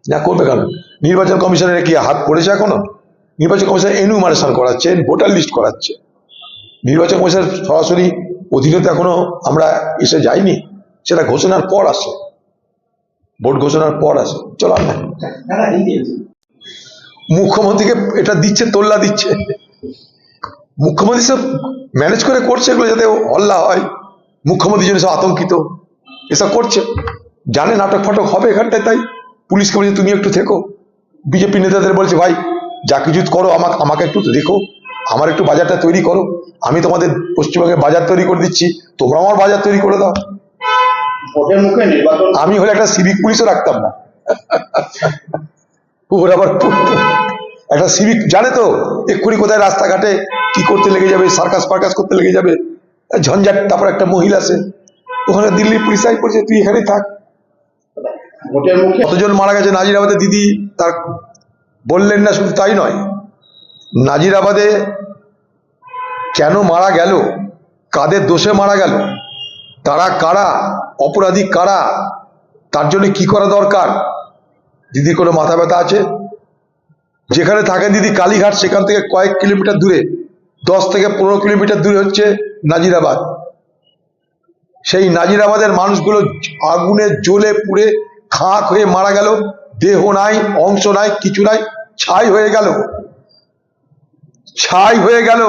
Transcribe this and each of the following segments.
না করবে কেন? নির্বাচন কমিশনের কি হাত পড়েছে এখনো? নির্বাচন কমিশন এনুমারেশন করাচ্ছেন, ভোটার লিস্ট করাচ্ছে। নির্বাচন কমিশনের সরাসরি অধীনে তো এখনো আমরা এসে যাইনি, সেটা ঘোষণার পর আসে, ভোট ঘোষণার পর আসে। চলো না, মুখ্যমন্ত্রীকে এটা দিচ্ছে, তোল্লা দিচ্ছে, মুখ্যমন্ত্রী সব ম্যানেজ করে করছে এগুলো যাতে হল্লা হয়, মুখ্যমন্ত্রী জন্য সব আতঙ্কিত, এসব করছে, জানে নাটক ফাটক হবে এখানটায়, তাই পুলিশকে বলছে তুমি একটু থেকো। বিজেপি নেতাদের বলছে ভাই যা কিছু করো আমাকে একটু দেখো, আমার একটু বাজারটা তৈরি করো, আমি তোমাদের পশ্চিমবঙ্গে বাজার তৈরি করে দিচ্ছি, তোমরা আমার বাজার তৈরি করে দাও। ভোটের মুখে নির্বাচন, আমি হলে একটা সিভিক পুলিশও রাখতাম না, ওর আবার একটা সিভিক জানে তো এক্ষুনি কোথায় রাস্তাঘাটে কি করতে লেগে যাবে, সার্কাস ফার্কাস করতে লেগে যাবে, ঝঞ্ঝাট। তারপর একটা মহিলা আছে ওখানে দিল্লির পুলিশ আই করছে, তুই এখানেই থাক। ভোটের মুখে কতজন মারা গেছে নাজিরাবাদে দিদি তার বললেন না, শুধু তাই নয়, নাজিরাবাদে কেন মারা গেল, কাদের দোষে মারা গেল, তারা কারা, অপরাধী কারা, তার জন্য কি করা দরকার, দিদির কোনো মাথা ব্যথা আছে? যেখানে থাকেন দিদি কালীঘাট, সেখান থেকে কয়েক কিলোমিটার দূরে, 10 থেকে 15 কিলোমিটার দূরে হচ্ছে নাজিরাবাদ। সেই নাজিরাবাদের মানুষগুলো আগুনে জ্বলে পুড়ে খাঁক হয়ে মারা গেল, দেহ নাই, অংশ নাই, কিছু নাই, ছাই হয়ে গেল, ছাই হয়ে গেল।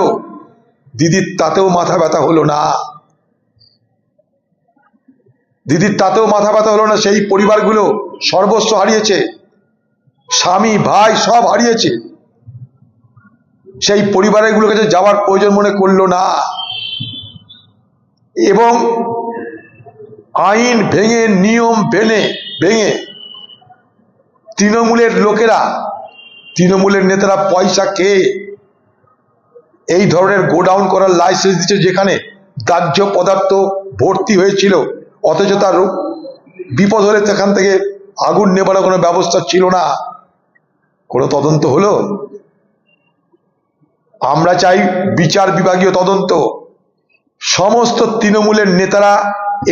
দিদির তাতেও মাথা ব্যথা হলো না, দিদির তাতেও মাথা ব্যথা হলো না। সেই পরিবারগুলো সর্বস্ব হারিয়েছে, স্বামী ভাই সব হারিয়েছে, সেই পরিবারগুলোর কাছে যাওয়ার প্রয়োজন মনে করলো না। এবং আইন ভেঙে, নিয়ম ভেঙে তৃণমূলের লোকেরা, তৃণমূলের নেতারা পয়সা খেয়ে এই ধরনের গোডাউন করার লাইসেন্স দিচ্ছে, যেখানে দাহ্য পদার্থ ভর্তি হয়েছিল, অথচ তার বিপদ হলে সেখান থেকে আগুন নেবার কোনো ব্যবস্থা ছিল না। কোনো তদন্ত হলো? আমরা চাই বিচার বিভাগীয় তদন্ত। সমস্ত তৃণমূলের নেতারা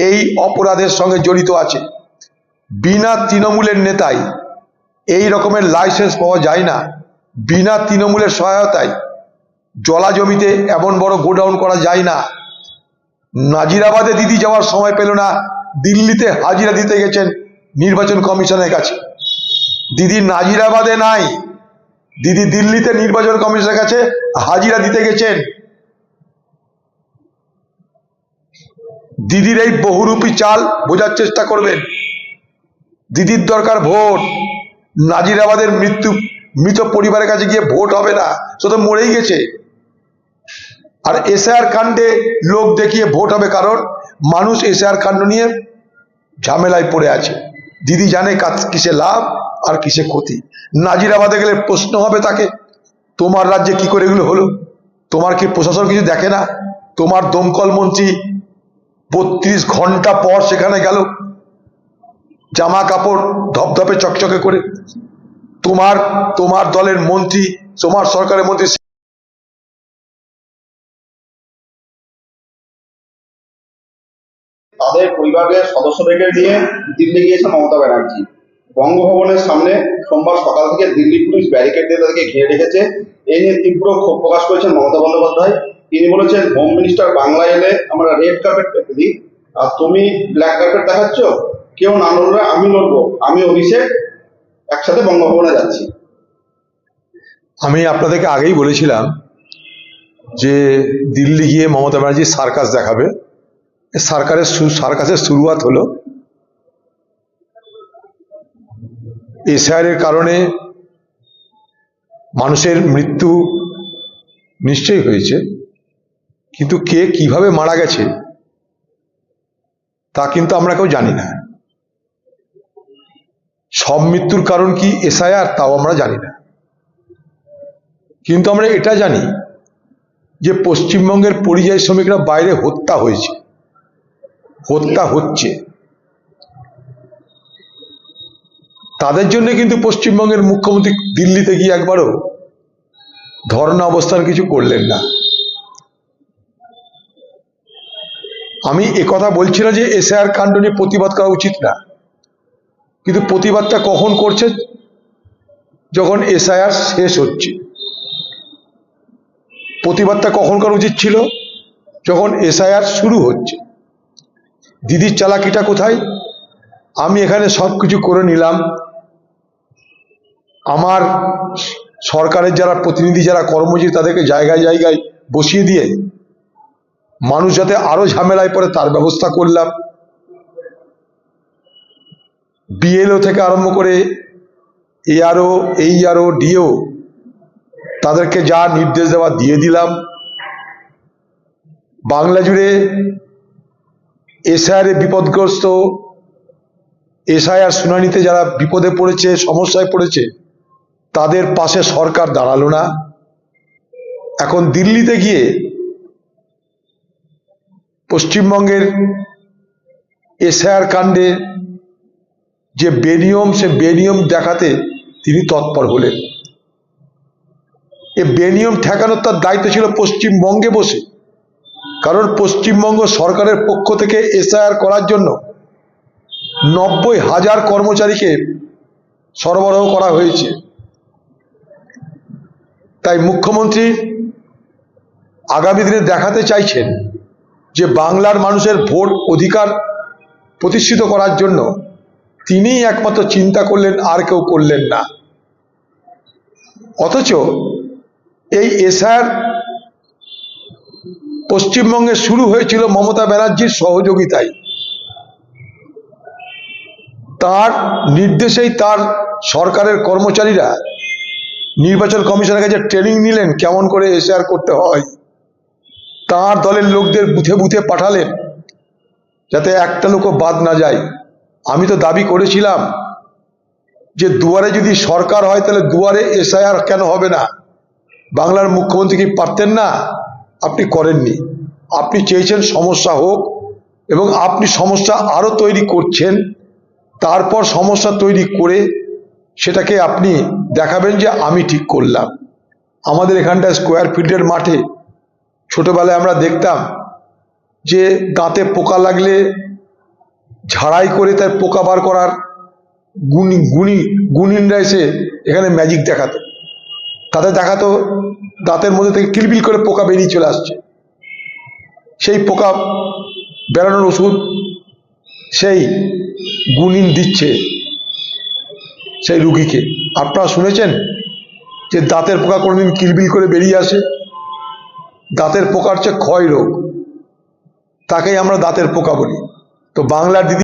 এই অপরাধের সঙ্গে জড়িত আছে, বিনা তৃণমূলের নেতাই এই রকমের লাইসেন্স পাওয়া যায় না, বিনা তৃণমূলের সহায়তায় জলা জমিতে এমন বড় গোডাউন করা যায় না। নাজিরাবাদে দিদি যাওয়ার সময় পেল না, দিল্লিতে হাজিরা দিতে গেছেন নির্বাচন কমিশনের কাছে। দিদি নাজিরাবাদে নাই, দিদি দিল্লিতে নির্বাচন কমিশনের কাছে হাজিরা দিতে গেছেন। দিদির এই বহুরূপী চাল বোঝার চেষ্টা করবেন। দিদির দরকার ভোট, নাজিরাবাদের মৃত পরিবারের কাছে গিয়ে ভোট হবে না, শুধু মরেই গেছে। আর এসআইআর কাণ্ডে লোক দেখিয়ে ভোট হবে, কারণ মানুষ এসআইআর কাণ্ড নিয়ে ঝামেলায় পড়ে আছে। দিদি জানে কিসে লাভ আর কিসে ক্ষতি। নাজিরাবাদে গেলে প্রশ্ন হবে তাকে, তোমার রাজ্যে কি করে এগুলো হলো, তোমার কি প্রশাসন কিছু দেখে না? তোমার দমকল মন্ত্রী 32 ঘন্টা পর সেখানে গেল, জামা কাপড় ধপধপে চকচকে করে। তোমার দলের মন্ত্রী, তোমার সরকারের মন্ত্রী তাদের পরিবারের সদস্যদেরকে নিয়ে দিল্লি গিয়েছে মমতা ব্যানার্জি। বঙ্গভবনের সামনে সোমবার সকাল থেকে দিল্লি পুলিশ ব্যারিকেড দিয়ে তাদেরকে ঘিরে রেখেছে। এই নিয়ে তীব্র ক্ষোভ প্রকাশ করেছেন মমতা বন্দ্যোপাধ্যায়। তিনি বলেছেন, হোম মিনিস্টার বাংলায় এলে আমরা রেড কার্পেট পেতে দিই, আর তুমি ব্ল্যাক কার্পেট দেখাচ্ছ, কেউ না লড়লে আমি লড়বো, আমি অভিষেক একসাথে বঙ্গভবনে যাচ্ছি। আমি আপনাদেরকে আগেই বলেছিলাম যে দিল্লি গিয়ে মমতা ব্যানার্জি সার্কাস দেখাবে। সার্কাসের শুরুয়াত হলো। এসআইআর কারণে মানুষের মৃত্যু নিশ্চয়ই হয়েছে, কিন্তু কে কিভাবে মারা গেছে তা কিন্তু আমরা কেউ জানি না। সব মৃত্যুর কারণ কি এসআইআর তাও আমরা জানি না, কিন্তু আমরা এটা জানি যে পশ্চিমবঙ্গের পরিযায়ী শ্রমিকরা বাইরে হত্যা হয়েছে, হত্যা হচ্ছে। তাদের জন্য কিন্তু পশ্চিমবঙ্গের মুখ্যমন্ত্রী দিল্লিতে গিয়ে একবারও ধর্ণা অবস্থান কিছু করলেন না। আমি একথা বলছি না যে এসআইআর কাণ্ড নিয়ে প্রতিবাদ করা উচিত না, কিন্তু প্রতিবাদটা কখন করছে যখন এসআইআর শেষ হচ্ছে। প্রতিবাদটা কখন করা উচিত ছিল? যখন এসআইআর শুরু হচ্ছে। দিদির চালাকিটা কোথায়? আমি এখানে সব কিছু করে নিলাম, আমার সরকারের যারা প্রতিনিধি, যারা কর্মজীবী, তাদেরকে জায়গায় জায়গায় বসিয়ে দিয়ে মানুষ যাতে আরো ঝামেলায় পড়ে তার ব্যবস্থা করলাম। বিএলও থেকে আরম্ভ করে এআরও, এইআরও, ডিও, তাদেরকে যা নির্দেশ দেওয়া দিয়ে দিলাম। বাংলা জুড়ে এসআইআর বিপদগ্রস্ত, এসআইআর শুনানিতে যারা বিপদে পড়েছে, সমস্যায় পড়েছে, তাদের পাশে সরকার দাঁড়ালো না। এখন দিল্লিতে গিয়ে পশ্চিমবঙ্গের এসআইআর কাণ্ডে যে বেনিয়ম, সে বেনিয়ম দেখাতে তিনি তৎপর হলেন। এ বেনিয়ম ঠেকানোর তার দায়িত্ব ছিল পশ্চিমবঙ্গে বসে, কারণ পশ্চিমবঙ্গ সরকারের পক্ষ থেকে এসআইআর করার জন্য 90,000 কর্মচারীকে সরবরাহ করা হয়েছে। তাই মুখ্যমন্ত্রী আগামী দিনে দেখাতে চাইছেন যে বাংলার মানুষের ভোট অধিকার প্রতিষ্ঠিত করার জন্য তিনিই একমাত্র চিন্তা করলেন, আর কেউ করলেন না। অথচ এই এসআইআর পশ্চিমবঙ্গে শুরু হয়েছিল মমতা ব্যানার্জির সহযোগিতায়। তার নির্দেশেই তার সরকারের কর্মচারীরা নির্বাচন কমিশনের কাছে ট্রেনিং নিলেন কেমন করে এসআইআর করতে হয়। তার দলের লোকদের বুথে বুথে পাঠালেন যাতে একটা লোকও বাদ না যায়। আমি তো দাবি করেছিলাম যে দুয়ারে যদি সরকার হয় তাহলে দুয়ারে এসআইআর কেন হবে না? বাংলার মুখ্যমন্ত্রী কি পারতেন না? আপনি করেননি। আপনি চেয়েছেন সমস্যা হোক, এবং আপনি সমস্যা আরো তৈরি করছেন। তারপর সমস্যা তৈরি করে সেটাকে আপনি দেখাবেন যে আমি ঠিক করলাম। আমাদের এখানটা স্কোয়ার ফিল্ডের মাঠে ছোটবেলায় আমরা দেখতাম যে দাঁতে পোকা লাগলে ঝাড়াই করে তার পোকা বার করার গুণিনরা এসে এখানে ম্যাজিক দেখাতো। তাদের দেখাতো দাঁতের মধ্যে থেকে কিলবিল করে পোকা বেরিয়ে চলে আসছে। সেই পোকা বেরানোর ওষুধ সেই গুণিন দিচ্ছে সেই রুগীকে। আপনারা শুনেছেন যে দাঁতের পোকা কোনোদিন কিলবিল করে বেরিয়ে আসে? দাঁতের পোকার হচ্ছে ক্ষয় রোগ, তাকেই আমরা দাঁতের পোকা বলি। তো বাংলার দিদি